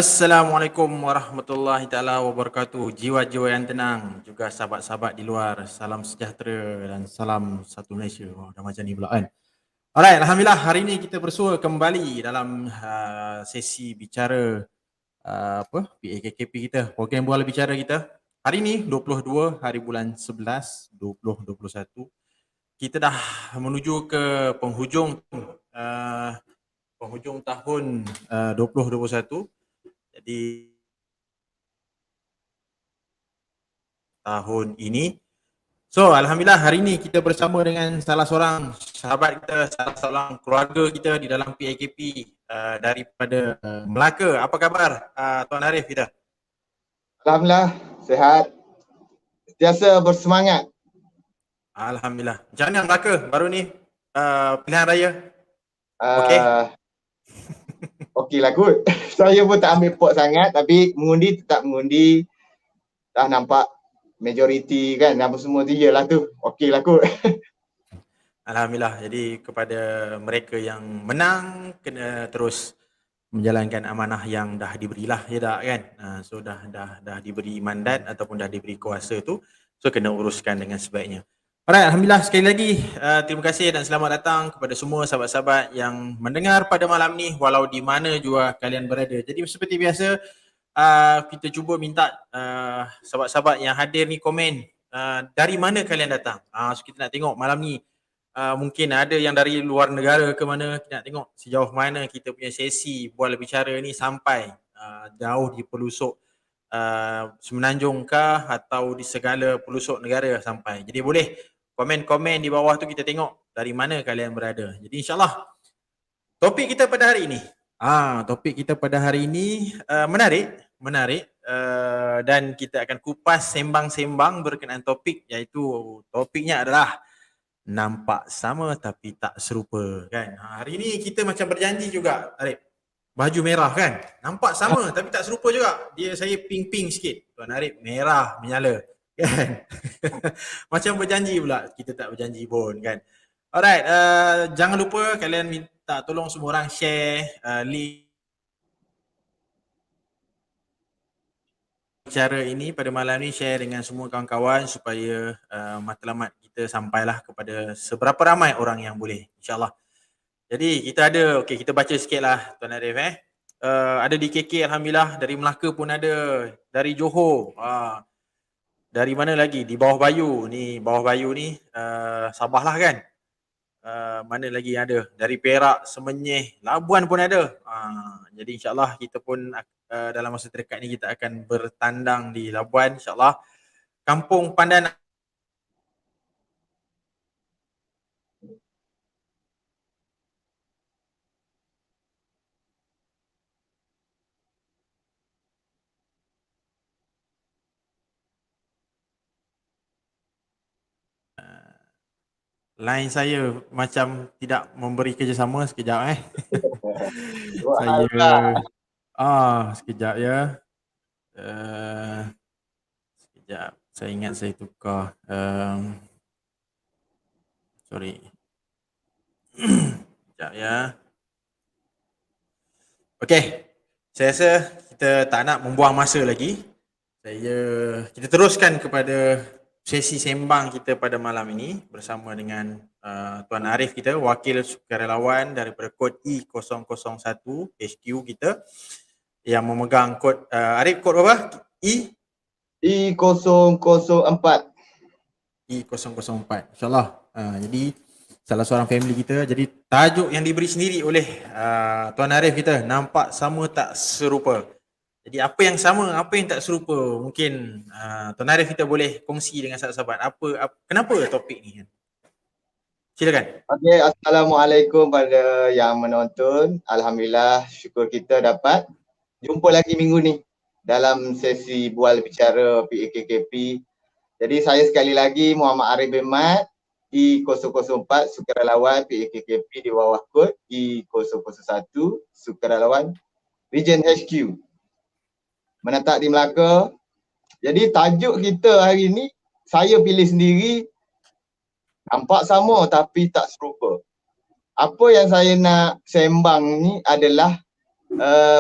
Assalamualaikum warahmatullahi taala wabarakatuh. Jiwa-jiwa yang tenang, juga sahabat-sahabat di luar, salam sejahtera dan salam satu Malaysia. Oh, dah macam ni pula kan. Alright, alhamdulillah hari ini kita bersua kembali dalam sesi bicara PAKKP kita, program bual bicara kita. Hari ini 22 hari bulan 11 2021. Kita dah menuju ke penghujung tahun 2021. Jadi tahun ini. So, alhamdulillah hari ini kita bersama dengan salah seorang sahabat kita, salah seorang keluarga kita di dalam PAKP daripada Melaka. Apa khabar Tuan Arif kita? Alhamdulillah, sihat. Sentiasa bersemangat. Alhamdulillah. Macam mana Melaka baru ni pilihan raya? Okey? Okey lah kot. Saya pun tak ambil pot sangat tapi mengundi tetap mengundi. Dah nampak majoriti kan, apa semua tu je lah tu. Okey lah kot. Alhamdulillah. Jadi kepada mereka yang menang kena terus menjalankan amanah yang dah diberilah, ya tak kan? So dah diberi mandat ataupun dah diberi kuasa tu, so kena uruskan dengan sebaiknya. Alright, alhamdulillah sekali lagi terima kasih dan selamat datang kepada semua sahabat-sahabat yang mendengar pada malam ni walau di mana jua kalian berada. Jadi seperti biasa kita cuba minta sahabat-sahabat yang hadir ni komen dari mana kalian datang. So kita nak tengok malam ni mungkin ada yang dari luar negara ke mana, kita nak tengok sejauh mana kita punya sesi bual bicara ni sampai jauh di pelusuk Semenanjung kah atau di segala pelusuk negara sampai. Jadi boleh komen-komen di bawah tu, kita tengok dari mana kalian berada. Jadi insyaAllah topik kita pada hari ini menarik dan kita akan kupas sembang-sembang berkenaan topik, iaitu topiknya adalah nampak sama tapi tak serupa kan. Hari ni kita macam berjanji juga Arif. Baju merah kan, nampak sama tapi tak serupa juga. Dia saya pink-pink sikit, Tuan Arif merah menyala kan. Macam berjanji pula, kita tak berjanji pun kan. Alright, jangan lupa kalian minta tolong semua orang share link bicara ini pada malam ni, share dengan semua kawan-kawan supaya matlamat kita sampailah kepada seberapa ramai orang yang boleh, insyaAllah. Jadi kita ada, okey, kita baca sikit lah Tuan Arif ada di KK alhamdulillah, dari Melaka pun ada, dari Johor, dari mana lagi, di Bawah Bayu ni, Sabah lah kan. Mana lagi yang ada, dari Perak, Semenyih, Labuan pun ada. Jadi insyaAllah kita pun dalam masa terdekat ni kita akan bertandang di Labuan insyaAllah. Kampung Pandan line saya macam tidak memberi kerjasama, sekejap sekejap ya. Sekejap, saya ingat saya tukar sorry. Sekejap ya. Okey, saya rasa kita tak nak membuang masa lagi. Kita teruskan kepada sesi sembang kita pada malam ini bersama dengan Tuan Arif kita, wakil sukarelawan daripada kod E001 HQ kita yang memegang kod Arif, kod apa? E004. E004. InsyaAllah. Jadi salah seorang family kita. Jadi tajuk yang diberi sendiri oleh Tuan Arif kita, nampak sama tak serupa. Jadi apa yang sama, apa yang tak serupa, mungkin Tuan Arif kita boleh kongsi dengan sahabat-sahabat kenapa topik ni. Silakan. Okey, Assalamualaikum pada yang menonton. Alhamdulillah, syukur kita dapat jumpa lagi minggu ni dalam sesi bual bicara PAKKP. Jadi saya sekali lagi Muhammad Arif bin Mat, E004 sukarelawan PAKKP di bawah kod E001 sukarelawan Region HQ menetap di Melaka. Jadi tajuk kita hari ni saya pilih sendiri, nampak sama tapi tak serupa. Apa yang saya nak sembang ni adalah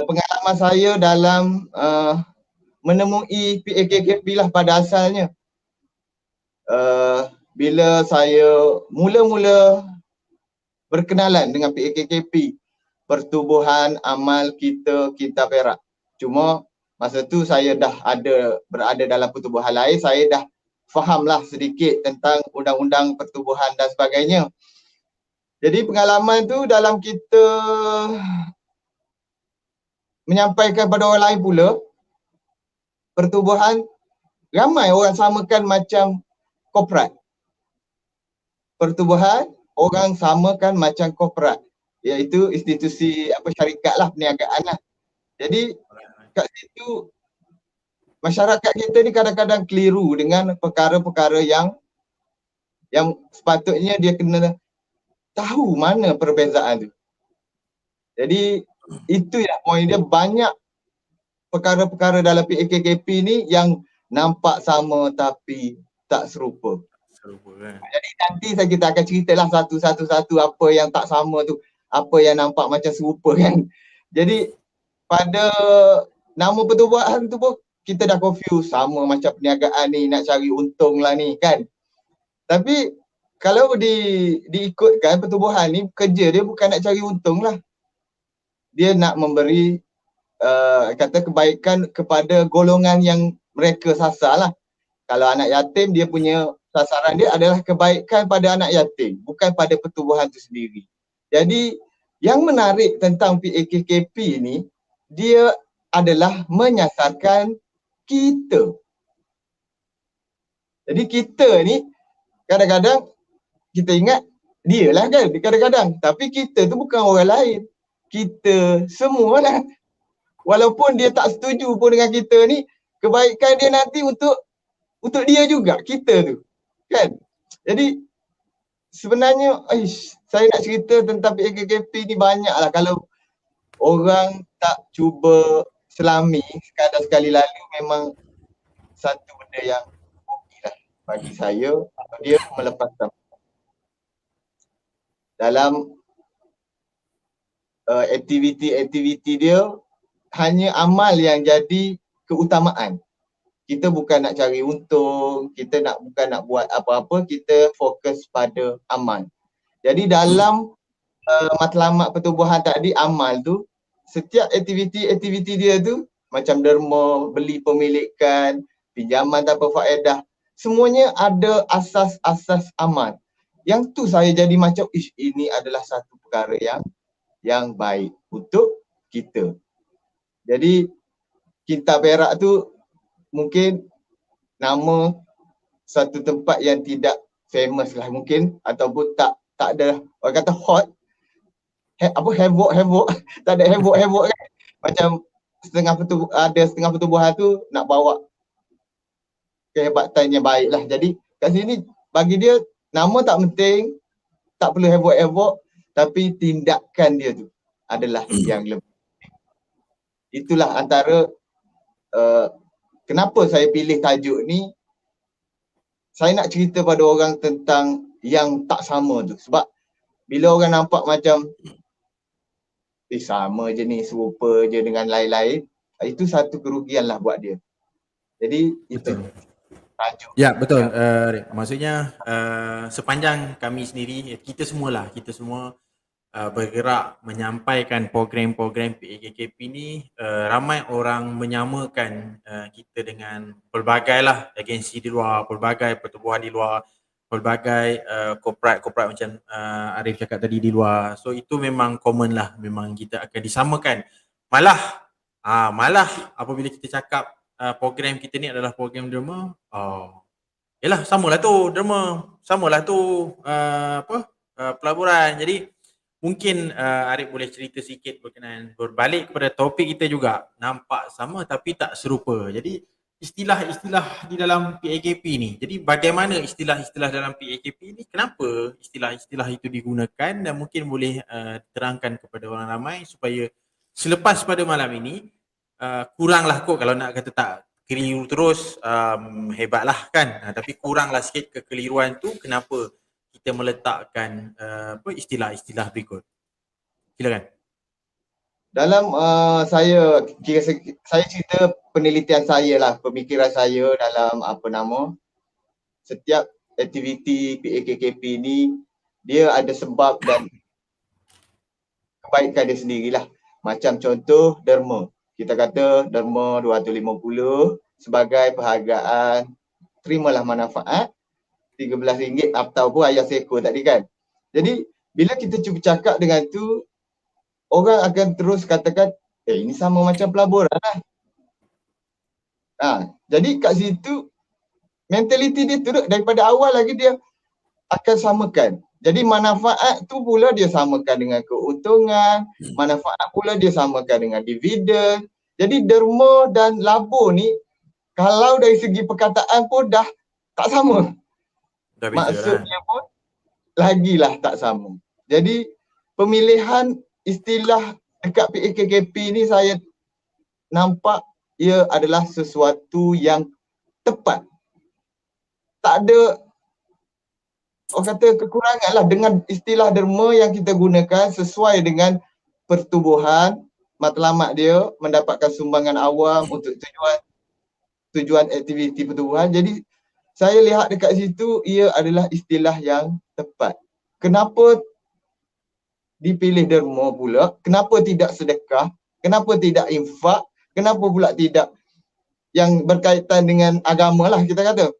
pengalaman saya dalam menemui PAKKP lah pada asalnya. Bila saya mula-mula berkenalan dengan PAKKP, Pertubuhan Amal Kita Perak. Cuma masa tu saya dah berada dalam pertubuhan lain, saya dah fahamlah sedikit tentang undang-undang pertubuhan dan sebagainya. Jadi pengalaman tu dalam kita menyampaikan pada orang lain pula, pertubuhan ramai orang samakan macam korporat. Pertubuhan orang samakan macam korporat, iaitu institusi syarikat lah, perniagaan lah. Jadi kat situ masyarakat kita ni kadang-kadang keliru dengan perkara-perkara yang sepatutnya dia kena tahu mana perbezaan tu. Jadi itu ya poin dia, banyak perkara-perkara dalam PAKKP ni yang nampak sama tapi tak serupa. Jadi nanti kita akan ceritalah satu-satu apa yang tak sama tu, apa yang nampak macam serupa kan. Jadi pada nama pertubuhan tu pun kita dah confuse, sama macam perniagaan ni, nak cari untung lah ni kan. Tapi kalau diikutkan pertubuhan ni, kerja dia bukan nak cari untung lah. Dia nak memberi kata kebaikan kepada golongan yang mereka sasar lah. Kalau anak yatim, dia punya sasaran dia adalah kebaikan pada anak yatim, bukan pada pertubuhan itu sendiri. Jadi yang menarik tentang PAKKP ni, dia adalah menyasarkan kita. Jadi kita ni kadang-kadang kita ingat dia lah kan kadang-kadang, tapi kita tu bukan orang lain. Kita semua lah. Walaupun dia tak setuju pun dengan kita ni, kebaikan dia nanti untuk dia juga, kita tu. Kan? Jadi sebenarnya saya nak cerita tentang PAKKP ni banyak lah. Kalau orang tak cuba selami sekali lalu, memang satu benda yang lah bagi saya, dia melepaskan dalam aktiviti-aktiviti dia, hanya amal yang jadi keutamaan. Kita bukan nak cari untung, kita bukan nak buat apa-apa, kita fokus pada amal. Jadi dalam matlamat pertubuhan tadi, amal tu, setiap aktiviti dia tu macam derma, beli pemilikan, pinjaman tanpa faedah, semuanya ada asas-asas amal. Yang tu saya jadi macam ini adalah satu perkara yang baik untuk kita. Jadi Kita Perak tu mungkin nama satu tempat yang tidak famous lah mungkin, ataupun tak ada orang kata hot, havoc tak ada havoc kan. Macam setengah pertubuhan tu nak bawa kehebatan yang baik lah. Jadi kat sini bagi dia nama tak penting, tak perlu havoc, tapi tindakan dia tu adalah yang lebih. Itulah antara kenapa saya pilih tajuk ni. Saya nak cerita pada orang tentang yang tak sama tu. Sebab bila orang nampak macam sama je ni, serupa je dengan lain-lain, itu satu kerugian lah buat dia. Jadi itu tajuk. Ya betul. Maksudnya sepanjang kami sendiri, kita semua bergerak menyampaikan program-program PAKKP ni, ramai orang menyamakan kita dengan pelbagai lah agensi di luar, pelbagai pertubuhan di luar, pelbagai korporat macam Arif cakap tadi di luar. So itu memang common lah, memang kita akan disamakan. Malah apabila kita cakap program kita ni adalah program derma, yalah samalah tu derma, samalah tu pelaburan. Jadi mungkin Arif boleh cerita sikit berkenaan berbalik kepada topik kita juga, nampak sama tapi tak serupa. Jadi istilah-istilah di dalam PAKKP ni, jadi bagaimana istilah-istilah dalam PAKKP ni, kenapa istilah-istilah itu digunakan, dan mungkin boleh terangkan kepada orang ramai supaya selepas pada malam ini kuranglah kot, kalau nak kata tak keliru terus hebatlah kan, tapi kuranglah sikit kekeliruan tu, kenapa kita meletakkan istilah-istilah berikut. Silakan. Dalam saya cerita penelitian saya lah, pemikiran saya dalam setiap aktiviti PAKKP ni dia ada sebab dan kebaikan dia sendirilah. Macam contoh derma. Kita kata derma 250 sebagai perhargaan terimalah manfaat RM13 ataupun ayam seekor tadi kan. Jadi bila kita cuba cakap dengan tu, orang akan terus katakan, ini sama macam pelaburan lah. Jadi kat situ mentaliti dia turut daripada awal lagi dia akan samakan. Jadi manfaat tu pula dia samakan dengan keuntungan, manfaat pula dia samakan dengan dividen. Jadi derma dan labur ni kalau dari segi perkataan pun dah tak sama. Dah beza Maksudnya pun lagilah tak sama. Jadi pemilihan istilah dekat PAKKP ni saya nampak ia adalah sesuatu yang tepat. Tak ada orang kata kekurangan lah dengan istilah derma yang kita gunakan sesuai dengan pertubuhan matlamat dia mendapatkan sumbangan awam untuk tujuan aktiviti pertubuhan. Jadi saya lihat dekat situ ia adalah istilah yang tepat. Kenapa dipilih derma pula? Kenapa tidak sedekah? Kenapa tidak infak? Kenapa pula tidak yang berkaitan dengan agama lah kita kata?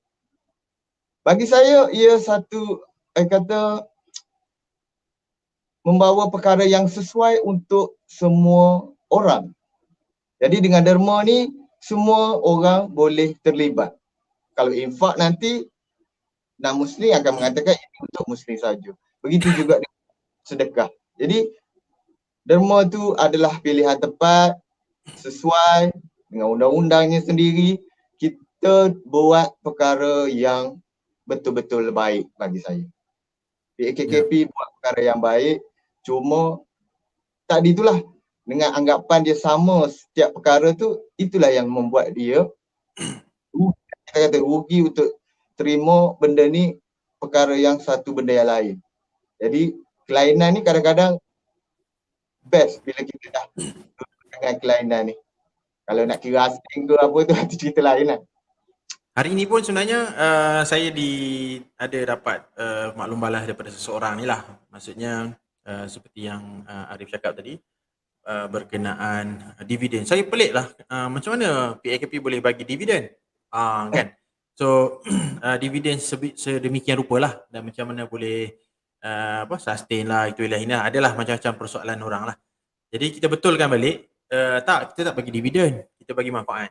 Bagi saya ia satu membawa perkara yang sesuai untuk semua orang. Jadi dengan derma ni semua orang boleh terlibat. Kalau infak nanti non-Muslim akan mengatakan ini untuk Muslim saja. Begitu juga dengan sedekah. Jadi derma tu adalah pilihan tepat sesuai dengan undang-undangnya sendiri. Kita buat perkara yang betul-betul baik bagi saya. PAKKP buat perkara yang baik, cuma tadi itulah dengan anggapan dia sama setiap perkara tu, itulah yang membuat dia kita kata rugi untuk terima benda ni perkara yang satu benda yang lain. Jadi kelainan ni kadang-kadang best bila kita dah dengan kelainan ni. Kalau nak kira asing ke apa tu itu cerita lain lah. Hari ini pun sebenarnya saya ada dapat maklum balas daripada seseorang ni lah. Maksudnya seperti yang Arif cakap tadi berkenaan dividen. Saya pelik lah macam mana PAKP boleh bagi dividen kan. So dividen sedemikian rupa lah dan macam mana boleh sustain lah itu ilahi lah. Adalah macam-macam persoalan orang lah. Jadi kita betulkan balik kita tak bagi dividen, kita bagi manfaat.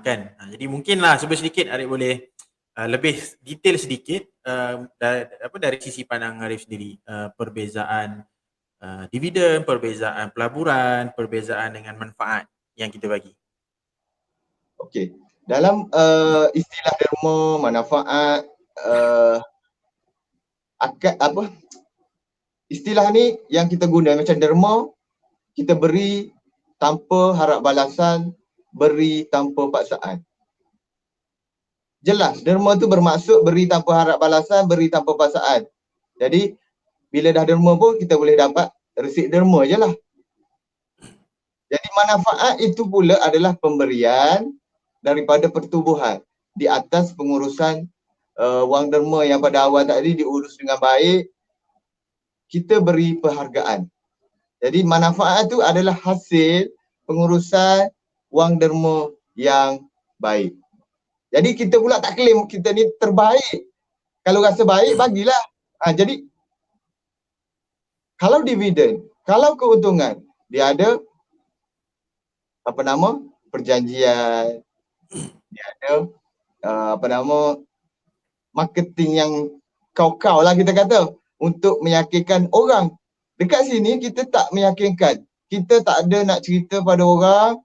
Kan. Jadi mungkinlah sedikit Arif boleh lebih detail sedikit dari sisi pandang Arif sendiri, perbezaan dividen, perbezaan pelaburan, perbezaan dengan manfaat yang kita bagi. Okey. Dalam istilah derma, manfaat, istilah ni yang kita guna macam derma, kita beri tanpa harap balasan, beri tanpa paksaan. Jelas, derma tu bermaksud beri tanpa harap balasan, beri tanpa paksaan. Jadi, bila dah derma pun kita boleh dapat resit derma je lah. Jadi manfaat itu pula adalah pemberian daripada pertubuhan di atas pengurusan wang derma yang pada awal tadi diurus dengan baik, kita beri penghargaan. Jadi manfaat itu adalah hasil pengurusan wang derma yang baik. Jadi kita pula tak claim kita ni terbaik. Kalau rasa baik, bagilah. Jadi kalau dividen, kalau keuntungan, dia ada perjanjian, dia ada marketing yang kau-kau lah kita kata untuk meyakinkan orang. Dekat sini kita tak meyakinkan. Kita tak ada nak cerita pada orang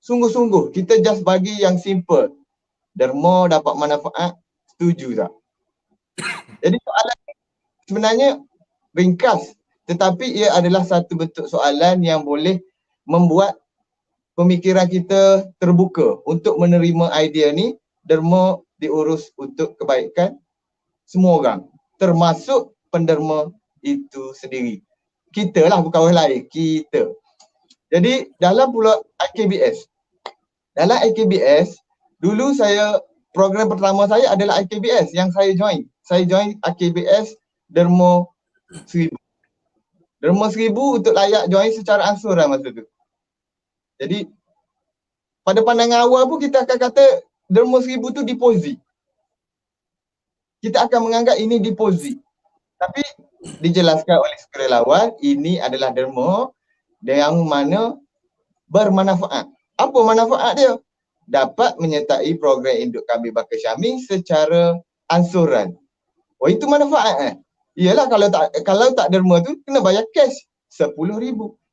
sungguh-sungguh. Kita just bagi yang simple. Derma dapat manfaat, setuju tak? Jadi soalan sebenarnya ringkas, tetapi ia adalah satu bentuk soalan yang boleh membuat pemikiran kita terbuka untuk menerima idea ni. Derma diurus untuk kebaikan semua orang, termasuk penderma itu sendiri. kita lah, bukan orang lain, kita. Jadi dalam pula IKBS. Dalam IKBS, dulu program pertama saya adalah IKBS yang saya join. Saya join IKBS Derma 1000. Derma 1000 untuk layak join secara ansuran masa tu. Jadi pada pandangan awal pun kita akan kata Derma 1000 tu deposit. Kita akan menganggap ini deposit. Tapi dijelaskan oleh sukarelawan, ini adalah derma yang mana bermanfaat. Apa manfaat dia? Dapat menyertai program induk kambing bakar Syaming secara ansuran. Oh, itu manfaat Iyalah kalau tak derma tu kena bayar cash 10,000.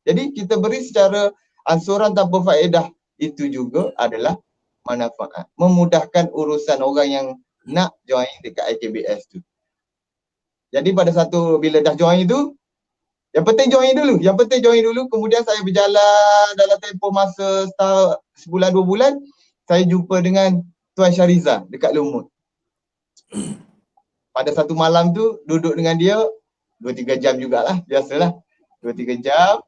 Jadi kita beri secara ansuran tanpa faedah. Itu juga adalah manfaat. Memudahkan urusan orang yang nak join dekat IKBS tu. Jadi pada bila dah join tu, yang penting join dulu. Kemudian saya berjalan dalam tempoh masa sebulan 2 bulan, saya jumpa dengan Tuan Syariza dekat Lumut. Pada satu malam tu duduk dengan dia 2-3 jam jugalah, biasalah. 2-3 jam.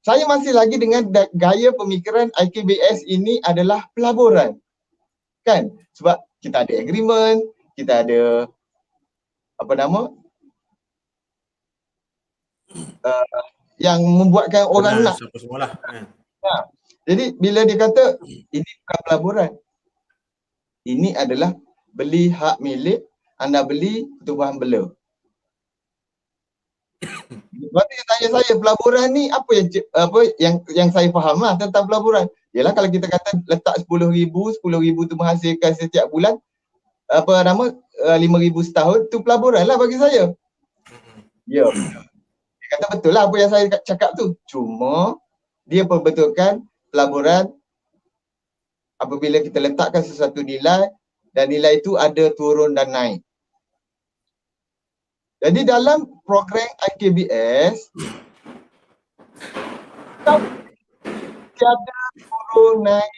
Saya masih lagi dengan gaya pemikiran IKBS ini adalah pelaburan. Kan? Sebab kita ada agreement, kita ada yang membuatkan orang nak. Semualah. Jadi bila dia kata ini bukan pelaburan, ini adalah beli hak milik, anda beli pertubuhan bela. Lepas tu dia tanya saya, pelaburan ni apa yang saya faham lah tentang pelaburan. Yalah kalau kita kata letak 10,000 tu menghasilkan setiap bulan 5,000 setahun, tu pelaburan lah bagi saya. Ya. Dia kata betul lah apa yang saya cakap tu. Cuma dia perbetulkan pelaburan apabila kita letakkan sesuatu nilai dan nilai itu ada turun dan naik. Jadi dalam program IKBS tiada turun naik.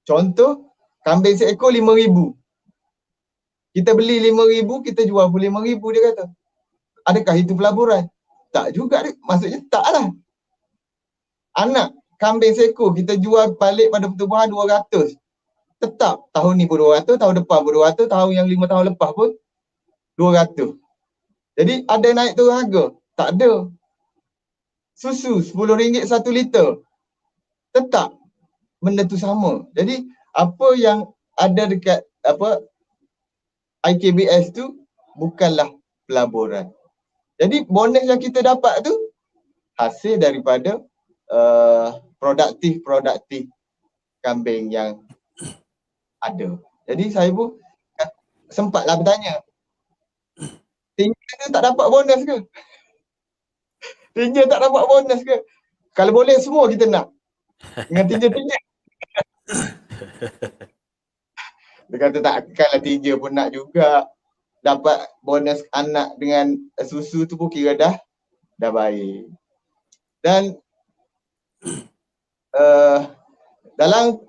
Contoh, kambing seekor 5,000. Kita beli 5,000, kita jual pun 5,000 dia kata. Adakah itu pelaburan? Tak juga, maksudnya taklah. Anak kambing seekor kita jual balik pada pertubuhan 200. Tetap tahun ni pun 200, tahun depan pun 200, tahun yang 5 tahun lepas pun 200. Jadi ada naik turun harga? Tak ada. Susu RM10 1 liter. Tetap benda tu sama. Jadi apa yang ada dekat IKBS tu bukanlah pelaburan. Jadi bonus yang kita dapat tu hasil daripada produktif kambing yang ada. Jadi saya pun sempatlah bertanya, tinja tu tak dapat bonus ke? Tinja tak dapat bonus ke? Kalau boleh semua kita nak dengan tinja-tinja. Dia kata takkanlah tinja pun nak juga. Dapat bonus anak dengan susu tu pun kira dah baik. Dan dalam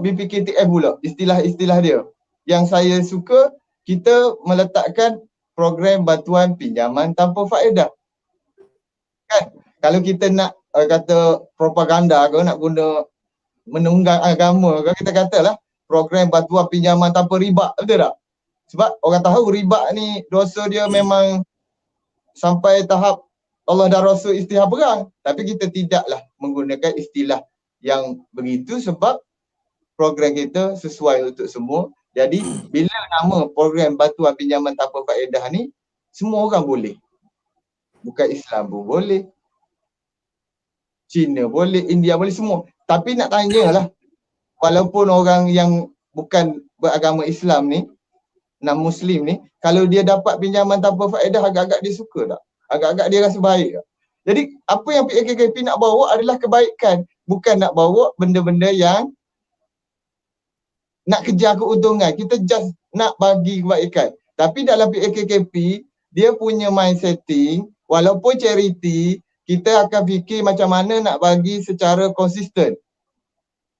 BPKTF pula istilah dia yang saya suka, kita meletakkan program bantuan pinjaman tanpa faedah. Kan? Kalau kita nak kata propaganda ke, nak guna menunggang agama ke, kita katalah program bantuan pinjaman tanpa riba, betul tak? Sebab orang tahu riba ni dosa dia memang sampai tahap Allah dan Rasul istighfar perang. Tapi kita tidaklah menggunakan istilah yang begitu sebab program kita sesuai untuk semua. Jadi bila nama program bantuan pinjaman tanpa faedah ni, semua orang boleh. Bukan Islam pun boleh, Cina boleh, India boleh, semua. Tapi nak tanyalah, walaupun orang yang bukan beragama Islam ni, non-Muslim ni, kalau dia dapat pinjaman tanpa faedah, agak-agak dia suka tak? Agak-agak dia rasa baik tak? Jadi apa yang PAKKP nak bawa adalah kebaikan, bukan nak bawa benda-benda yang nak kejar keuntungan. Kita just nak bagi kebaikan. Tapi dalam PAKKP, dia punya mind setting, walaupun charity, kita akan fikir macam mana nak bagi secara konsisten.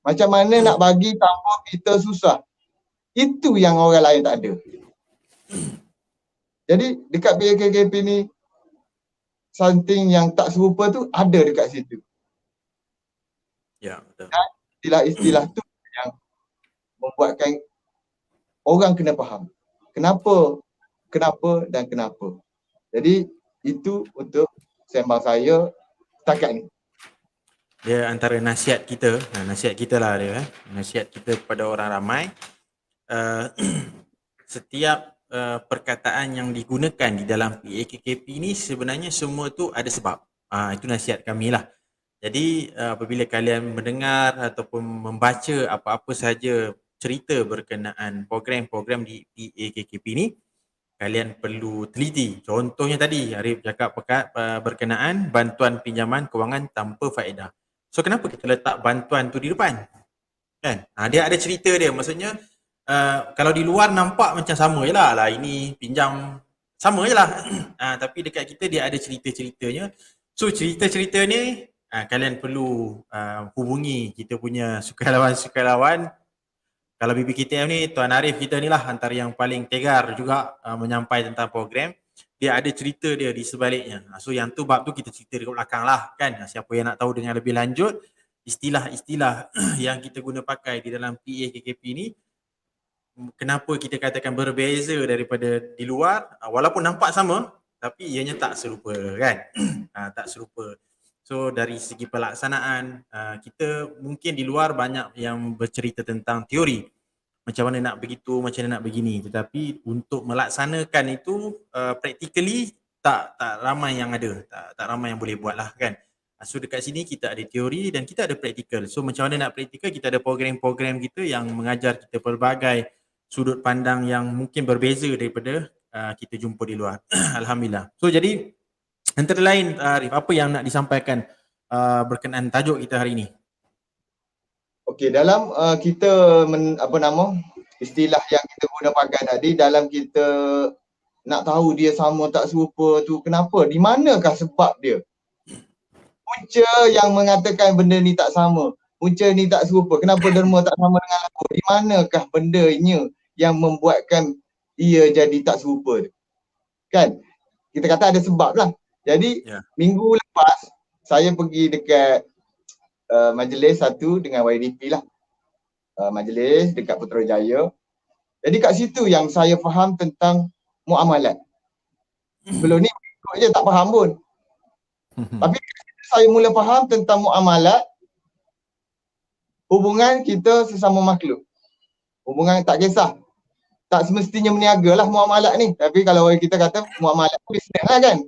Macam mana nak bagi tanpa kita susah. Itu yang orang lain tak ada. Jadi dekat PAKKP ni something yang tak serupa tu ada dekat situ. Ya, betul. Dan istilah-istilah tu yang membuatkan orang kena faham. Kenapa dan kenapa. Jadi itu untuk sembang saya setakat ni. Dia antara nasihat kita lah dia, nasihat kita kepada orang ramai. Setiap perkataan yang digunakan di dalam PAKKP ni sebenarnya semua tu ada sebab. Itu nasihat kami lah. Jadi apabila kalian mendengar ataupun membaca apa-apa sahaja cerita berkenaan program-program di PAKKP ni, kalian perlu teliti. Contohnya tadi Arif cakap berkenaan bantuan pinjaman kewangan tanpa faedah. So kenapa kita letak bantuan tu di depan? Kan? Dia ada cerita dia. Maksudnya kalau di luar nampak macam sama je lah. Ini pinjam sama je lah. Tapi dekat kita dia ada cerita-ceritanya. So cerita-cerita ni kalian perlu hubungi kita punya sukarelawan-sukarelawan. Kalau BPKTM ni, Tuan Arif kita ni lah antara yang paling tegar juga menyampaikan tentang program. Dia ada cerita dia di sebaliknya. So yang tu bab tu kita cerita dekat belakang lah kan. Siapa yang nak tahu dengan lebih lanjut, istilah-istilah yang kita guna pakai di dalam PAKKP ni, kenapa kita katakan berbeza daripada di luar, walaupun nampak sama, tapi ianya tak serupa kan. Tak serupa. So dari segi pelaksanaan, kita mungkin di luar banyak yang bercerita tentang teori. Macam mana nak begitu, macam mana nak begini. Tetapi untuk melaksanakan itu, practically tak ramai yang ada. Tak ramai yang boleh buat lah kan. So dekat sini kita ada teori dan kita ada praktikal. So macam mana nak praktikal, kita ada program-program kita yang mengajar kita pelbagai sudut pandang yang mungkin berbeza daripada kita jumpa di luar. Alhamdulillah. So jadi antara lain Arif, apa yang nak disampaikan berkenaan tajuk kita hari ini? Okey, dalam istilah yang kita guna pakai tadi, dalam kita nak tahu dia sama tak serupa tu kenapa? Di manakah sebab dia? Punca yang mengatakan benda ni tak sama, punca ni tak serupa, kenapa derma tak sama dengan aku? Di manakah bendanya yang membuatkan ia jadi tak serupa? Kan? Kita kata ada sebab lah. Jadi minggu lepas saya pergi dekat majlis satu dengan YDP lah. Majlis dekat Putrajaya. Jadi kat situ yang saya faham tentang muamalat. Sebelum ni ikut je tak faham pun. Tapi saya mula faham tentang muamalat, hubungan kita sesama makhluk. Hubungan tak kisah. Tak semestinya meniaga lah muamalat ni. Tapi kalau kita kata muamalat bisnes lah kan.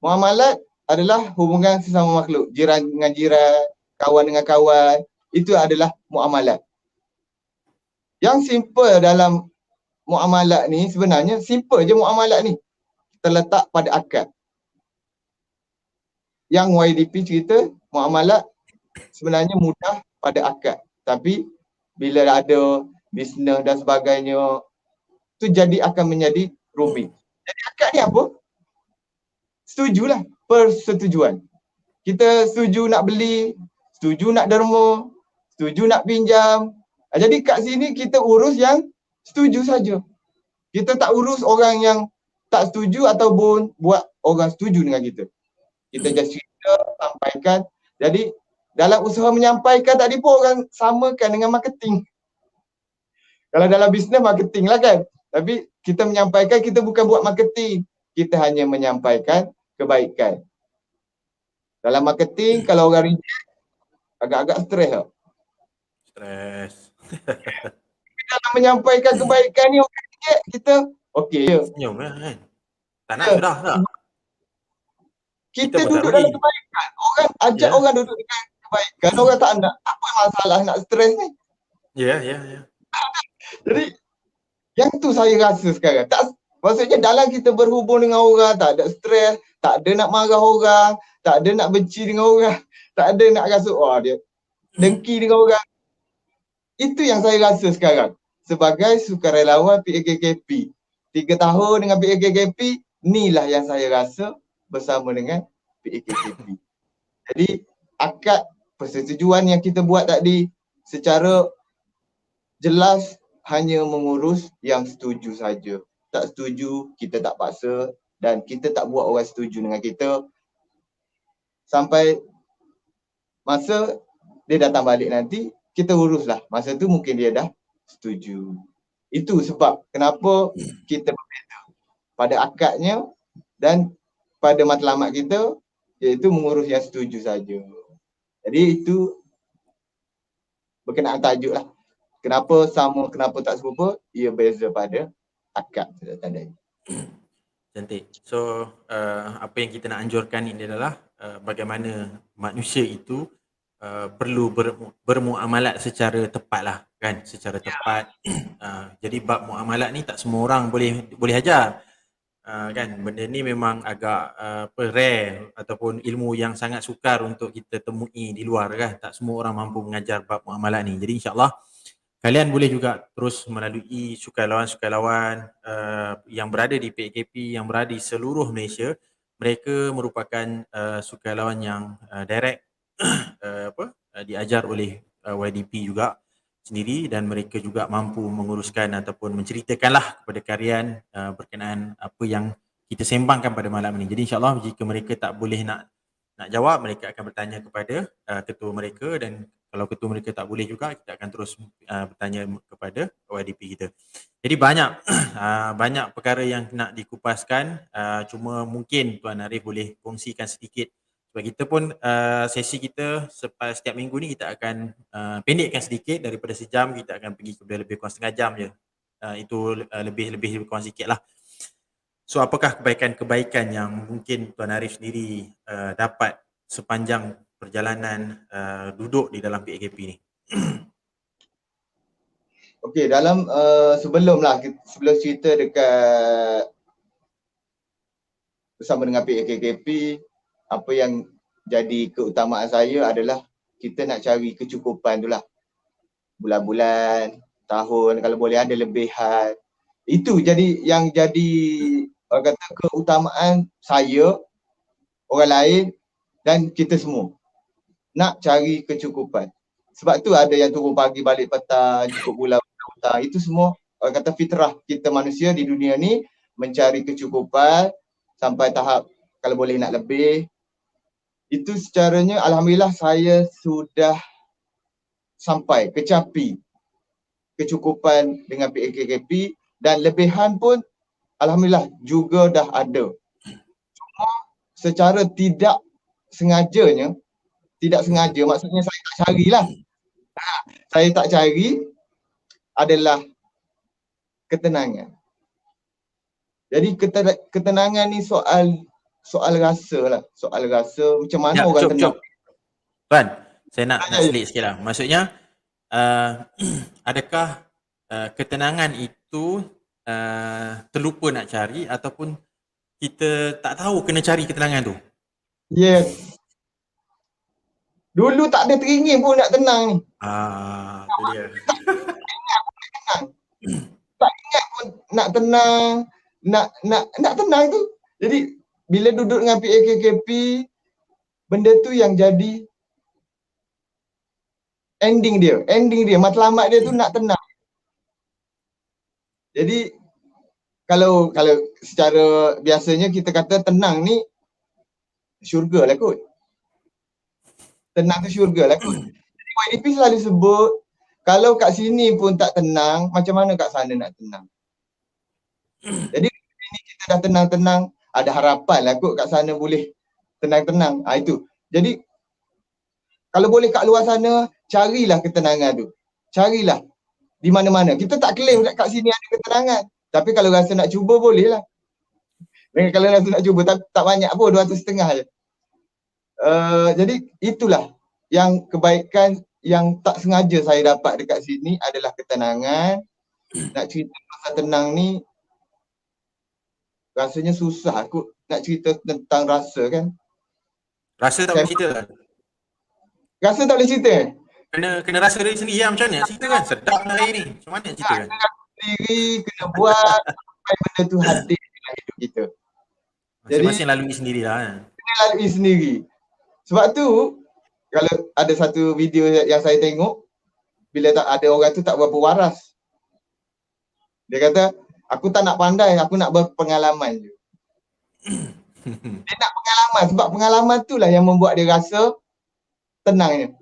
Muamalat adalah hubungan sesama makhluk. Jiran dengan jiran, kawan dengan kawan. Itu adalah muamalat. Yang simple dalam muamalat ni sebenarnya simple je muamalat ni. Terletak pada akad. Yang YDP cerita muamalat sebenarnya mudah pada akad. Tapi bila ada bisnes dan sebagainya, tu akan menjadi rumit. Jadi akad ni apa? Setujulah, persetujuan. Kita setuju nak beli, setuju nak derma, setuju nak pinjam. Jadi kat sini kita urus yang setuju saja. Kita tak urus orang yang tak setuju ataupun buat orang setuju dengan kita. Kita just cerita, sampaikan. Jadi dalam usaha menyampaikan tadi pun orang samakan dengan marketing. Kalau dalam bisnes marketing lah kan. Tapi kita menyampaikan, kita bukan buat marketing. Kita hanya menyampaikan kebaikan. Dalam marketing kalau orang reject, agak-agak stres tak? Stres. Dalam menyampaikan kebaikan ni orang reject, kita okey je. Senyum kan? Tak nak sudah tak? Kita duduk dalam kebaikan. Orang ajak orang duduk dengan kebaikan. Orang tak nak. Apa masalah nak stres ni? Ya. Jadi yang tu saya rasa sekarang. Maksudnya dalam kita berhubung dengan orang, tak ada stres, tak ada nak marah orang, tak ada nak benci dengan orang, tak ada nak rasa dia dengki dengan orang. Itu yang saya rasa sekarang. Sebagai sukarelawan PAKKP. 3 tahun dengan PAKKP, inilah yang saya rasa bersama dengan PAKKP. Jadi akad persetujuan yang kita buat tadi secara jelas hanya mengurus yang setuju saja. tak setuju, kita tak paksa dan kita tak buat orang setuju dengan kita sampai masa dia datang balik nanti, kita uruslah. Masa tu mungkin dia dah setuju. Itu sebab kenapa kita berbeza pada akadnya dan pada matlamat kita, iaitu mengurus yang setuju saja. Jadi itu berkenaan tajuk lah. Kenapa sama, kenapa tak serupa, ia beza pada akad tadi. Cantik. So apa yang kita nak anjurkan ini adalah bagaimana manusia itu perlu bermuamalat secara tepat lah kan, secara tepat. Jadi bab muamalat ni tak semua orang boleh ajar. Kan benda ni memang agak rare ataupun ilmu yang sangat sukar untuk kita temui di luar kan. Tak semua orang mampu mengajar bab muamalat ni. Jadi insya-Allah kalian boleh juga terus melalui sukarelawan-sukarelawan yang berada di PKP, yang berada di seluruh Malaysia. Mereka merupakan sukarelawan yang direct diajar oleh YDP juga sendiri dan mereka juga mampu menguruskan ataupun menceritakanlah kepada kalian berkenaan apa yang kita sembangkan pada malam ini. Jadi insya-Allah jika mereka tak boleh nak jawab, mereka akan bertanya kepada ketua mereka dan kalau ketua mereka tak boleh juga, kita akan terus bertanya kepada YDP kita. Jadi banyak perkara yang nak dikupaskan, cuma mungkin Tuan Arif boleh kongsikan sedikit. Sebab kita pun sesi kita setiap minggu ni kita akan pendekkan sedikit daripada sejam, kita akan pergi kepada lebih kurang setengah jam je. Itu lebih kurang sikit lah. So apakah kebaikan-kebaikan yang mungkin Tuan Arif sendiri dapat sepanjang perjalanan duduk di dalam PKP ni? Okey, dalam sebelum cerita dekat bersama dengan PKKP, apa yang jadi keutamaan saya adalah kita nak cari kecukupan tu lah. Bulan-bulan, tahun, kalau boleh ada lebihan. Itu yang jadi orang kata keutamaan saya, orang lain dan kita semua. Nak cari kecukupan. Sebab tu ada yang turun pagi balik petang, cukup bulan petang. Itu semua orang kata fitrah kita manusia di dunia ni mencari kecukupan sampai tahap kalau boleh nak lebih. Itu secaranya alhamdulillah saya sudah sampai kecapi kecukupan dengan PKKP dan lebihan pun alhamdulillah juga dah ada. Cuma secara tidak sengaja, maksudnya saya tak carilah. Saya tak cari adalah ketenangan. Jadi ketenangan ni soal rasa lah. Soal rasa macam mana orang tenang. Tuan, saya nak selit sikit lah. Maksudnya adakah ketenangan itu terlupa nak cari ataupun kita tak tahu kena cari ketenangan tu? Yes. Dulu tak ada teringin pun nak tenang ni. Itu dia. Tak ingat pun nak tenang, nak tenang tu. Jadi bila duduk dengan PKKP, benda tu yang jadi ending dia, matlamat dia tu nak tenang. Jadi kalau secara biasanya kita kata tenang ni syurga lah kot. Tenang tu syurga lah kot. Jadi YDP selalu sebut kalau kat sini pun tak tenang, macam mana kat sana nak tenang? Jadi sini kita dah tenang-tenang, ada harapan lah kot kat sana boleh tenang-tenang. Itu. Jadi kalau boleh kat luar sana, carilah ketenangan tu. Carilah di mana-mana. Kita tak claim kat sini ada ketenangan. Tapi kalau rasa nak cuba boleh lah. Kalau rasa nak cuba, tak banyak pun, 250 je. Jadi itulah yang kebaikan yang tak sengaja saya dapat dekat sini adalah ketenangan. Nak cerita pasal tenang ni rasanya susah aku nak cerita tentang rasa kan. Rasa tak boleh cerita kan? Rasa tak boleh cerita? Kena rasa diri sendiri lah, macam mana nak cerita kan? Sedap lah hari ni. Macam mana nak cerita kan? Kena sendiri, kena buat sampai benda tu hadir dalam hidup kita. Masing-masing lalui sendirilah kan? Kena lalui sendiri. Sebab tu kalau ada satu video yang saya tengok, bila tak ada orang tu tak berapa waras. Dia kata Aku tak nak pandai, aku nak berpengalaman je. Dia nak pengalaman sebab pengalaman tu lah yang membuat dia rasa tenangnya.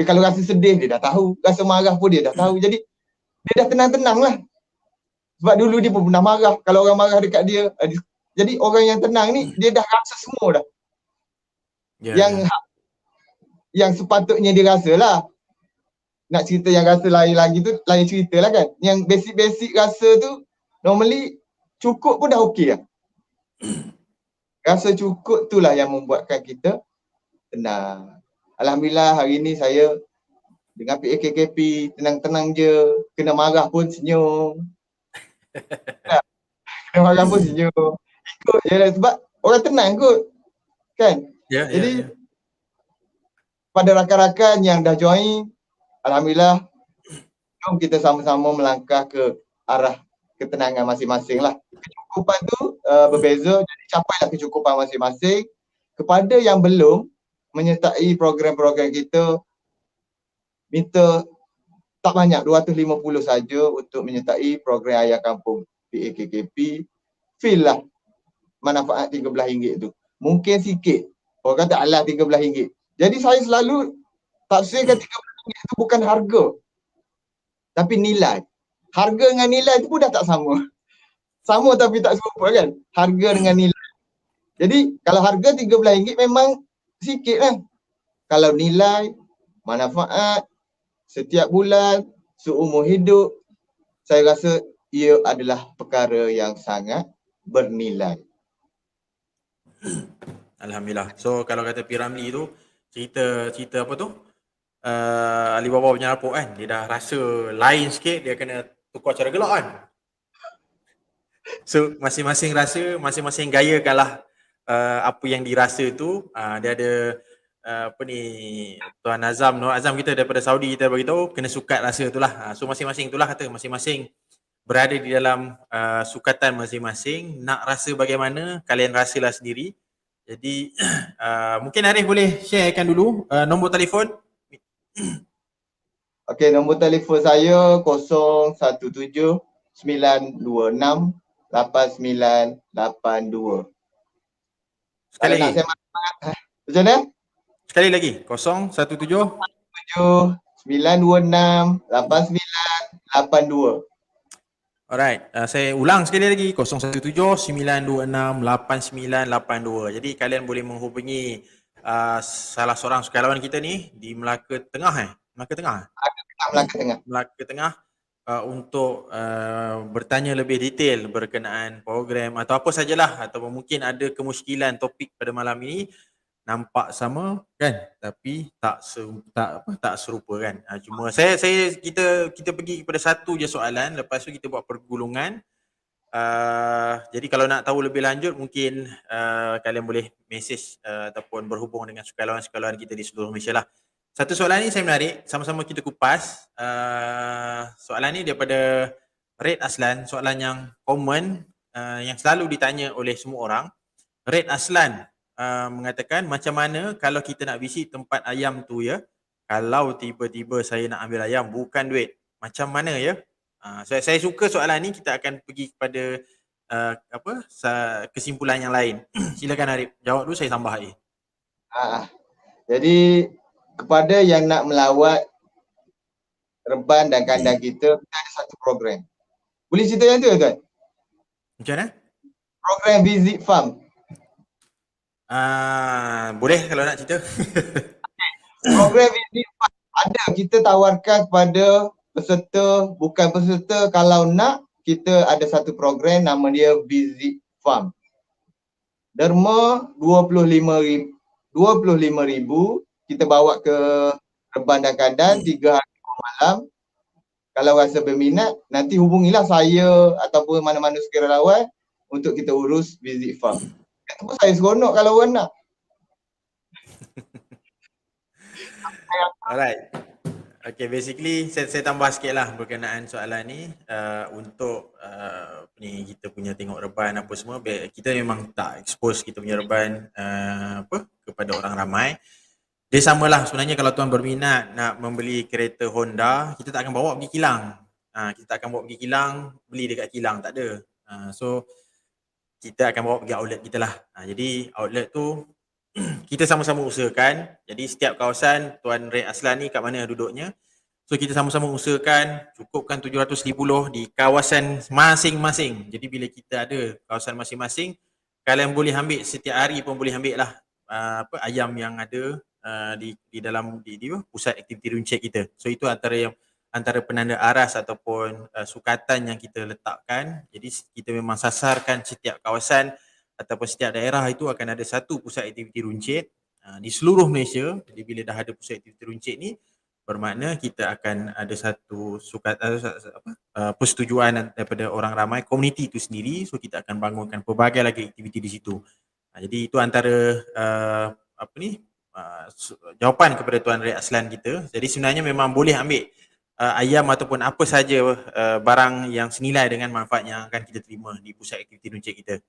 Kalau rasa sedih dia dah tahu, rasa marah pun dia dah tahu. Jadi dia dah tenang-tenang lah. Sebab dulu dia pun pernah marah. Kalau orang marah dekat dia, jadi orang yang tenang ni dia dah rasa semua dah. Yang sepatutnya dia rasa lah. Nak cerita yang rasa lain lagi tu lain cerita lah kan. Yang basic-basic rasa tu normally cukup pun dah okey lah. Rasa cukup tu lah yang membuatkan kita tenang. Alhamdulillah hari ni saya dengan PAKKP tenang-tenang je. Kena marah pun senyum. Kena marah pun senyum. Ikut je lah sebab orang tenang kot. Kan? Jadi pada rakan-rakan yang dah join, alhamdulillah, jom kita sama-sama melangkah ke arah ketenangan masing-masing lah. Kecukupan tu berbeza, jadi capailah kecukupan masing-masing. Kepada yang belum menyertai program-program kita, minta tak banyak, 250 saja untuk menyertai program Ayah Kampung PAKKP. Feel lah manfaat RM13 tu. Mungkin sikit, orang kata alah RM13. Jadi saya selalu tafsirkan RM13 tu bukan harga, tapi nilai. Harga dengan nilai tu pun dah tak sama. Sama tapi tak serupa kan? Harga dengan nilai. Jadi kalau harga RM13 memang sikit lah. Kalau nilai, manfaat, setiap bulan, seumur hidup, saya rasa ia adalah perkara yang sangat bernilai. Alhamdulillah. So kalau kata Piramli tu, cerita apa tu? Alibaba punya rapor kan, dia dah rasa lain sikit, dia kena tukar cara gelak kan. So masing-masing rasa, masing-masing gaya kalah apa yang dirasa tu. Dia ada apa ni, Tuan Azam kita daripada Saudi, kita beritahu kena sukat rasa tu lah. So masing-masing tu lah kata, masing-masing berada di dalam sukatan masing-masing. Nak rasa bagaimana, kalian rasalah sendiri. Jadi mungkin Arif boleh sharekan dulu nombor telefon. Okey, nombor telefon saya 017 926 8982. Sekali lagi. Macam mana? Sekali lagi. 017 926 8982. Alright, saya ulang sekali lagi, 017-926-8982. Jadi kalian boleh menghubungi salah seorang sukarelawan kita ni di Melaka Tengah Melaka Tengah untuk bertanya lebih detail berkenaan program atau apa sajalah, atau mungkin ada kemusykilan topik pada malam ini nampak sama kan, tapi tak serupa kan. Cuma kita pergi kepada satu je soalan, lepas tu kita buat pergulungan. Jadi kalau nak tahu lebih lanjut, mungkin kalian boleh message ataupun berhubung dengan sukarelawan-sukarelawan kita di seluruh Malaysia lah. Satu soalan ni saya menarik, sama-sama kita kupas. Soalan ni daripada Red Aslan, soalan yang common, yang selalu ditanya oleh semua orang. Red Aslan mengatakan, macam mana kalau kita nak visit tempat ayam tu ya, kalau tiba-tiba saya nak ambil ayam bukan duit, macam mana ya? Saya suka soalan ni, kita akan pergi kepada kesimpulan yang lain. Silakan Arif, jawab dulu, saya tambah lagi. Jadi kepada yang nak melawat reban dan kandang kita ada satu program. Boleh cerita yang tu tuan? Macam mana? Program Visit Farm. Boleh kalau nak cerita. Program Visit Farm ada, kita tawarkan kepada peserta, bukan peserta, kalau nak, kita ada satu program nama dia Visit Farm. Derma RM25,000 kita bawa ke reban dan kandang 3 hari 2 malam. Kalau rasa berminat, nanti hubungilah saya ataupun mana-mana sukarelawan untuk kita urus Visit Farm. Itu pun saya seronok kalau orang nak. Alright. Okay, basically saya tambah sikit lah berkenaan soalan ni. Untuk kita punya tengok reban apa semua, kita memang tak expose kita punya reban kepada orang ramai. Dia samalah sebenarnya, kalau tuan berminat nak membeli kereta Honda, kita tak akan bawa pergi kilang. kita tak akan bawa pergi kilang, beli dekat kilang, tak ada. So kita akan bawa pergi outlet kita lah. Jadi outlet tu kita sama-sama usahakan. Jadi setiap kawasan Tuan Ray Aslan ni kat mana duduknya. So kita sama-sama usahakan cukupkan 750 di kawasan masing-masing. Jadi bila kita ada kawasan masing-masing, kalian boleh ambil setiap hari pun boleh ambil lah ayam yang ada di dalam di pusat aktiviti runcit kita. So itu antara penanda aras ataupun sukatan yang kita letakkan. Jadi kita memang sasarkan setiap kawasan ataupun setiap daerah itu akan ada satu pusat aktiviti runcit di seluruh Malaysia. Jadi bila dah ada pusat aktiviti runcit ni, bermakna kita akan ada satu persetujuan daripada orang ramai, komuniti itu sendiri. So kita akan bangunkan pelbagai lagi aktiviti di situ. Jadi itu antara jawapan kepada Tuan Ray Aslan kita. Jadi sebenarnya memang boleh ambil ayam ataupun apa saja barang yang senilai dengan manfaat yang akan kita terima di pusat aktiviti runcit kita.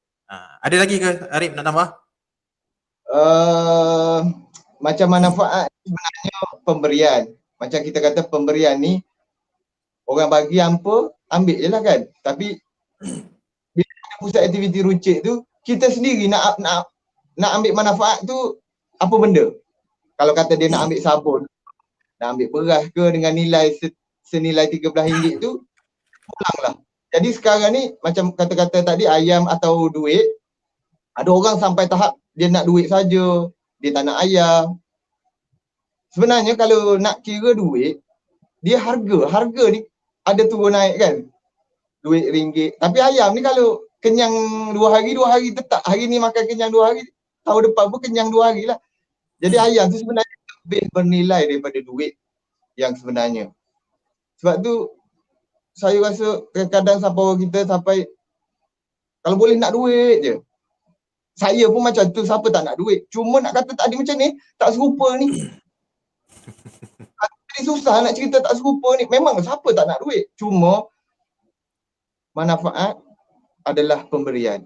Ada lagi ke Arif nak tambah? Macam manfaat sebenarnya pemberian. Macam kita kata pemberian ni orang bagi apa, ambil je lah kan. Tapi bila pusat aktiviti runcit tu, kita sendiri nak ambil manfaat tu apa benda. Kalau kata dia nak ambil sabun, nak ambil beras ke dengan nilai senilai RM13 tu, pulang lah. Jadi sekarang ni macam kata-kata tadi ayam atau duit, ada orang sampai tahap dia nak duit saja, dia tak nak ayam. Sebenarnya kalau nak kira duit, dia harga ni ada turun naik kan. Duit ringgit. Tapi ayam ni kalau kenyang 2 hari tetap. Hari ni makan kenyang 2 hari, tahun depan pun kenyang 2 hari lah. Jadi ayam tu sebenarnya lebih bernilai daripada duit yang sebenarnya. Sebab tu saya rasa kadang-kadang sampai kalau boleh nak duit je. Saya pun macam tu, siapa tak nak duit. Cuma nak kata tadi macam ni, tak serupa ni. Jadi susah nak cerita tak serupa ni. Memang siapa tak nak duit. Cuma manfaat adalah pemberian.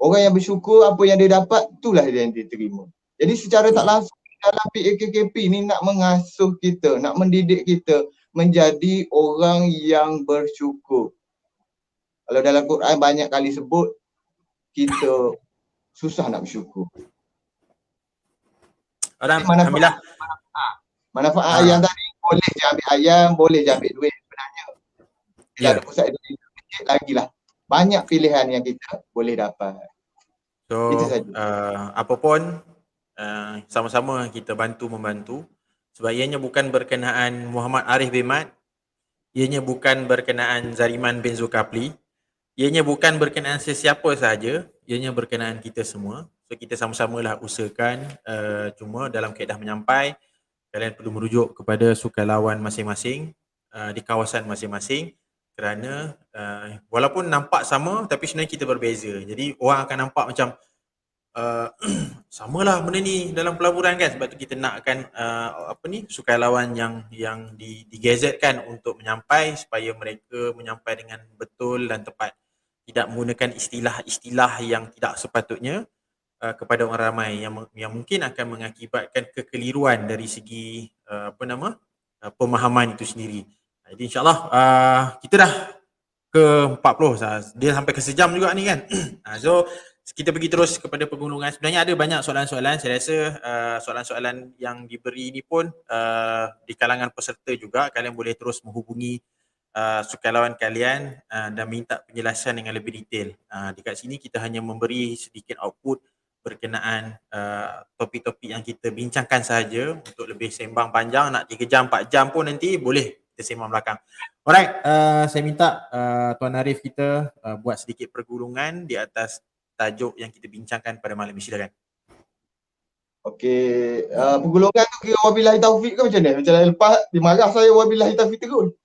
Orang yang bersyukur apa yang dia dapat, itulah yang dia terima. Jadi secara tak langsung dalam PAKKP ni nak mengasuh kita, nak mendidik kita menjadi orang yang bersyukur. Kalau dalam Quran banyak kali sebut, kita susah nak bersyukur. Alhamdulillah. Manfaat ayam tadi, boleh je ambil ayam, boleh je ambil duit sebenarnya. Bila ada pusat duit lagi lah. Banyak pilihan yang kita boleh dapat. So, apa pun, sama-sama kita bantu-membantu. Sebab ianya bukan berkenaan Muhammad Arif bin Mat, ianya bukan berkenaan Zariman bin Zulkifli, ianya bukan berkenaan sesiapa sahaja, ianya berkenaan kita semua. So kita sama-samalah usahakan, cuma dalam kaedah menyampai, kalian perlu merujuk kepada sukarelawan masing-masing di kawasan masing-masing, kerana walaupun nampak sama tapi sebenarnya kita berbeza. Jadi orang akan nampak macam samalah benda ni dalam pelaburan kan, sebab tu kita nakkan sukarelawan yang digazetkan untuk menyampai supaya mereka menyampai dengan betul dan tepat, tidak menggunakan istilah-istilah yang tidak sepatutnya kepada orang ramai yang mungkin akan mengakibatkan kekeliruan dari segi pemahaman itu sendiri. Jadi insyaAllah kita dah ke 40, dia sampai ke sejam juga ni kan. So kita pergi terus kepada pergulungan. Sebenarnya ada banyak soalan-soalan. Saya rasa soalan-soalan yang diberi ni pun di kalangan peserta juga. Kalian boleh terus menghubungi sukarelawan kalian dan minta penjelasan dengan lebih detail. Dekat sini kita hanya memberi sedikit output berkenaan topik-topik yang kita bincangkan sahaja. Untuk lebih sembang panjang, nak 3 jam, 4 jam pun nanti boleh kita sembang belakang. Alright, saya minta Tuan Arif kita buat sedikit pergulungan di atas tajuk yang kita bincangkan pada malam ini. Silakan. Okey, pergulungan tu kira wabillahi taufik ke macam ni? Macam lepas dimarah saya wabillahi taufik terus.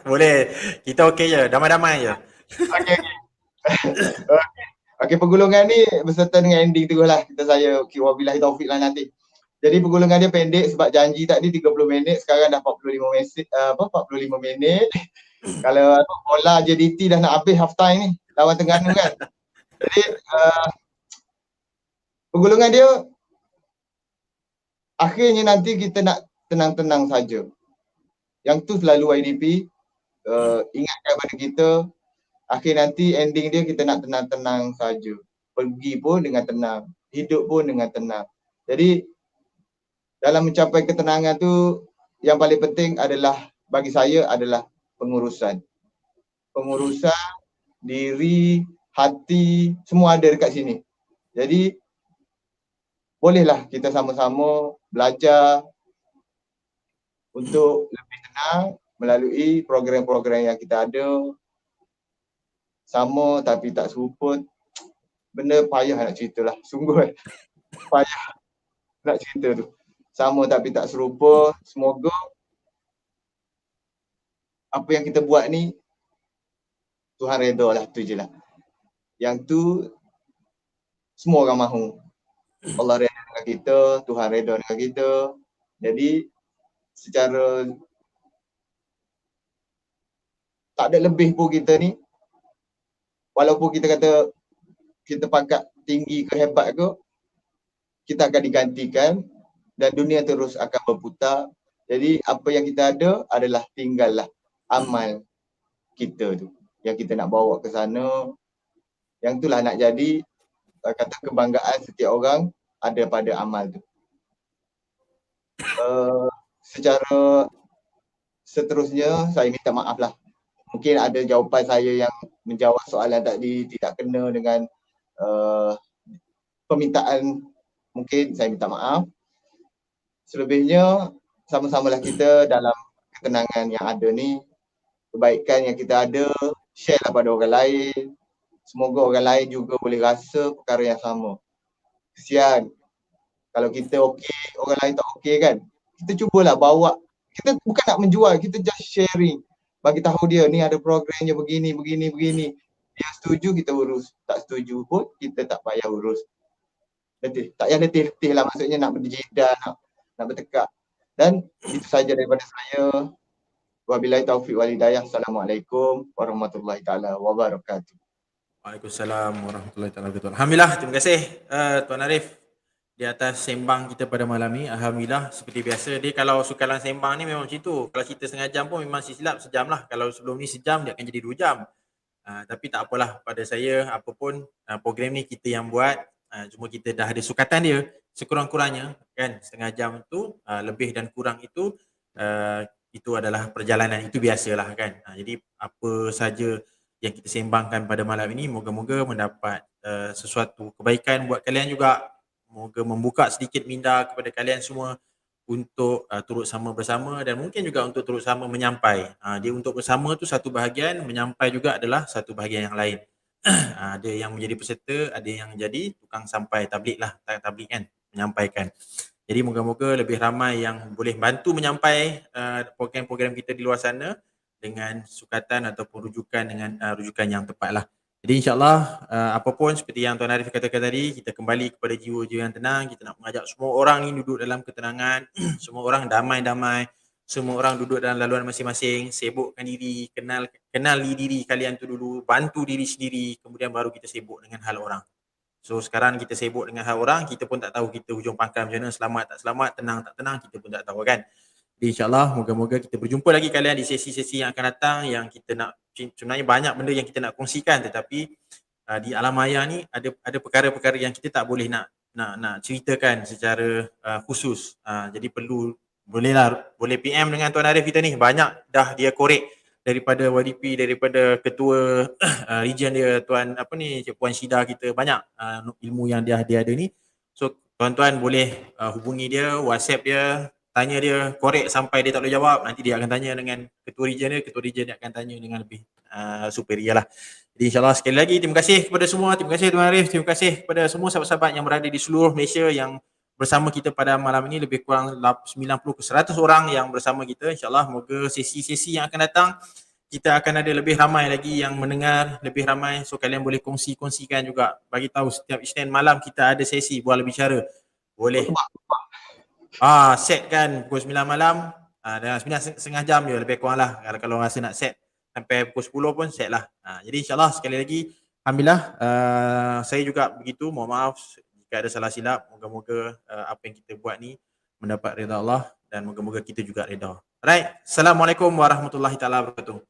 Boleh, kita okey je, damai-damai je. Okey, pergulungan ni berserta dengan ending terus lah. Saya wabillahi taufik lah nanti. Jadi pergulungan dia pendek sebab janji tadi 30 minit, sekarang dah 45 minit. Kalau bola JDT dah nak habis half time ni, lawan Terengganu kan. Jadi pergulungan dia akhirnya nanti kita nak tenang-tenang saja. Yang tu selalu IDP, ingatkan pada kita, akhir nanti ending dia kita nak tenang-tenang saja. Pergi pun dengan tenang, hidup pun dengan tenang. Jadi dalam mencapai ketenangan tu yang paling penting adalah bagi saya adalah pengurusan. Pengurusan diri, hati, semua ada dekat sini. Jadi bolehlah kita sama-sama belajar untuk lebih tenang melalui program-program yang kita ada. Sama tapi tak serupa. Benda payah nak cerita lah. Sungguh payah nak cerita tu. Sama tapi tak serupa. Semoga apa yang kita buat ni Tuhan redha lah, tu je lah. Yang tu semua orang mahu. Allah redha dengan kita, Tuhan redha dengan kita. Jadi secara tak ada lebih pun kita ni, walaupun kita kata kita pangkat tinggi ke hebat ke, kita akan digantikan dan dunia terus akan berputar. Jadi apa yang kita ada adalah tinggallah amal kita tu yang kita nak bawa ke sana. Yang itulah nak jadi kata kebanggaan setiap orang ada pada amal tu. Secara seterusnya saya minta maaf lah. Mungkin ada jawapan saya yang menjawab soalan tadi tidak kena dengan permintaan, mungkin saya minta maaf. Selebihnya sama-samalah kita dalam ketenangan yang ada ni, kebaikan yang kita ada, share lah pada orang lain. Semoga orang lain juga boleh rasa perkara yang sama. Kesian kalau kita okey, orang lain tak okey kan. Kita cubalah bawa, kita bukan nak menjual, kita just sharing. Bagi tahu dia ni ada programnya begini. Dia setuju kita urus, tak setuju pun kita tak payah urus. Letih, tak payah letih-letih lah, maksudnya nak berjidat, nak bertekak. Dan itu saja daripada saya. Wabillahi taufiq wal hidayah. Assalamualaikum warahmatullahi taala wabarakatuh. Waalaikumsalam warahmatullahi taala wabarakatuh. Alhamdulillah, terima kasih Tuan Arif di atas sembang kita pada malam ni. Alhamdulillah, seperti biasa dia kalau sukalan sembang ni memang macam tu. Kalau cerita setengah jam pun memang silap sejam lah. Kalau sebelum ni sejam dia akan jadi 2 jam. Tapi tak apalah, pada saya apapun program ni kita yang buat, cuma kita dah ada sukatan dia. Sekurang-kurangnya kan setengah jam tu lebih dan kurang itu adalah perjalanan, itu biasalah kan. Jadi apa saja yang kita sembangkan pada malam ini moga-moga mendapat sesuatu kebaikan buat kalian juga. Moga membuka sedikit minda kepada kalian semua untuk turut sama bersama dan mungkin juga untuk turut sama menyampai. Dia untuk bersama tu satu bahagian, menyampai juga adalah satu bahagian yang lain. Ada yang menjadi peserta, ada yang jadi tukang sampai tablik lah, tablik kan, menyampaikan. Jadi moga-moga lebih ramai yang boleh bantu menyampai program-program kita di luar sana dengan sukatan ataupun rujukan dengan rujukan yang tepat lah. Jadi insyaAllah apapun seperti yang Tuan Arif katakan tadi, kita kembali kepada jiwa-jiwa yang tenang. Kita nak mengajak semua orang ni duduk dalam ketenangan, semua orang damai-damai, semua orang duduk dalam laluan masing-masing, sibukkan diri, kenali diri kalian tu dulu, bantu diri sendiri, kemudian baru kita sibuk dengan hal orang. So sekarang kita sibuk dengan hal orang, kita pun tak tahu kita hujung pangkal macam mana, selamat tak selamat, tenang tak tenang, kita pun tak tahu kan. Jadi insyaAllah moga-moga kita berjumpa lagi kalian di sesi-sesi yang akan datang, yang kita nak, sebenarnya banyak benda yang kita nak kongsikan, tetapi di alam maya ni ada perkara-perkara yang kita tak boleh nak ceritakan secara khusus. Jadi boleh PM dengan Tuan Arif kita ni, banyak dah dia korek daripada YDP, daripada ketua region dia Tuan Cik Puan Syida kita, banyak ilmu yang dia ada ni. So tuan-tuan boleh hubungi dia, WhatsApp dia, tanya dia, korek sampai dia tak boleh jawab, nanti dia akan tanya dengan ketua region dia akan tanya dengan lebih superior lah. Jadi insyaAllah sekali lagi terima kasih kepada semua, terima kasih Tuan Arif, terima kasih kepada semua sahabat-sahabat yang berada di seluruh Malaysia yang bersama kita pada malam ini, lebih kurang 90 ke 100 orang yang bersama kita. InsyaAllah moga sesi-sesi yang akan datang kita akan ada lebih ramai lagi yang mendengar, lebih ramai, so kalian boleh kongsikan juga, bagi tahu setiap Isnin malam kita ada sesi bual bicara. Boleh set kan pukul 9 malam, dan 9 setengah jam je lebih kurang lah, kalau rasa nak set sampai pukul 10 pun set lah. Jadi insyaAllah sekali lagi alhamdulillah, saya juga begitu, mohon maaf jika ada salah silap. Moga-moga apa yang kita buat ni mendapat redha Allah dan moga-moga kita juga redha. Alright, Assalamualaikum warahmatullahi taala wabarakatuh.